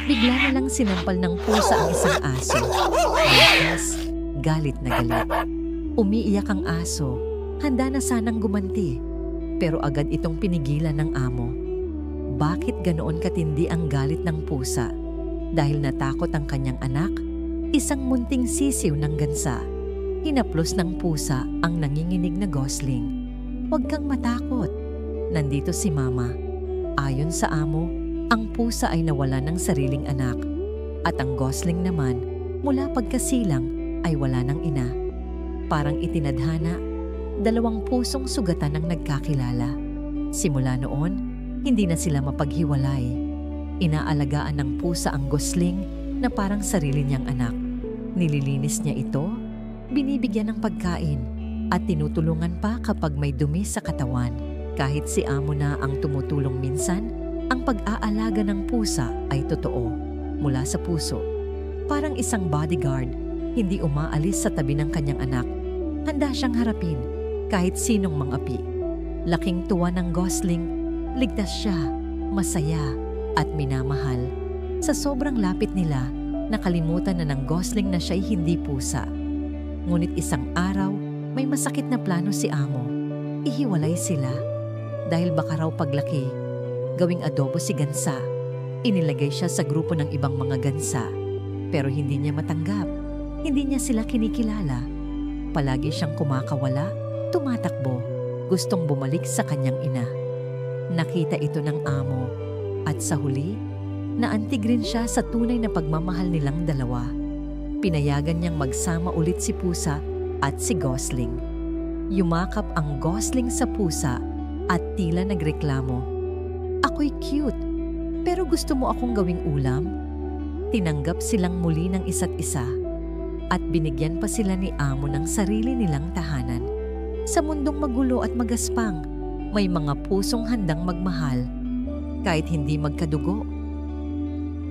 Bigla na lang sinampal ng pusa ang isang aso. Malakas, galit na galit. Umiiyak ang aso, handa na sanang gumanti. Pero agad itong pinigilan ng amo. Bakit ganoon katindi ang galit ng pusa? Dahil natakot ang kanyang anak, isang munting sisiw ng gansa. Hinaplos ng pusa ang nanginginig na gosling. Huwag kang matakot. Nandito si mama. Ayon sa amo, ang pusa ay nawala ng sariling anak. At ang gosling naman, mula pagkasilang ay wala ng ina. Parang itinadhana, 2 pusong sugatan ang nagkakilala. Simula noon, hindi na sila mapaghiwalay. Inaalagaan ng pusa ang gosling na parang sarili niyang anak. Nililinis niya ito, binibigyan ng pagkain, at tinutulungan pa kapag may dumi sa katawan. Kahit si amo na ang tumutulong minsan, ang pag-aalaga ng pusa ay totoo, mula sa puso. Parang isang bodyguard, hindi umaalis sa tabi ng kanyang anak. Handa siyang harapin kahit sinong mangapi. Laking tuwa ng gosling, ligtas siya, masaya, at minamahal. Sa sobrang lapit nila, nakalimutan na ng gosling na siya'y hindi pusa. Ngunit isang araw, may masakit na plano si amo. Ihiwalay sila. Dahil baka raw paglaki, gawing adobo si gansa. Inilagay siya sa grupo ng ibang mga gansa. Pero hindi niya matanggap. Hindi niya sila kinikilala. Palagi siyang kumakawala, tumatakbo, gustong bumalik sa kanyang ina. Nakita ito ng amo at sa huli, naantig rin siya sa tunay na pagmamahal nilang dalawa. Pinayagan niyang magsama ulit si pusa at si gosling. Yumakap ang gosling sa pusa at tila nagreklamo. Ako'y cute, pero gusto mo akong gawing ulam? Tinanggap silang muli ng isa't isa at binigyan pa sila ni amo ng sarili nilang tahanan. Sa mundong magulo at magaspang, may mga pusong handang magmahal. Kahit hindi magkadugo,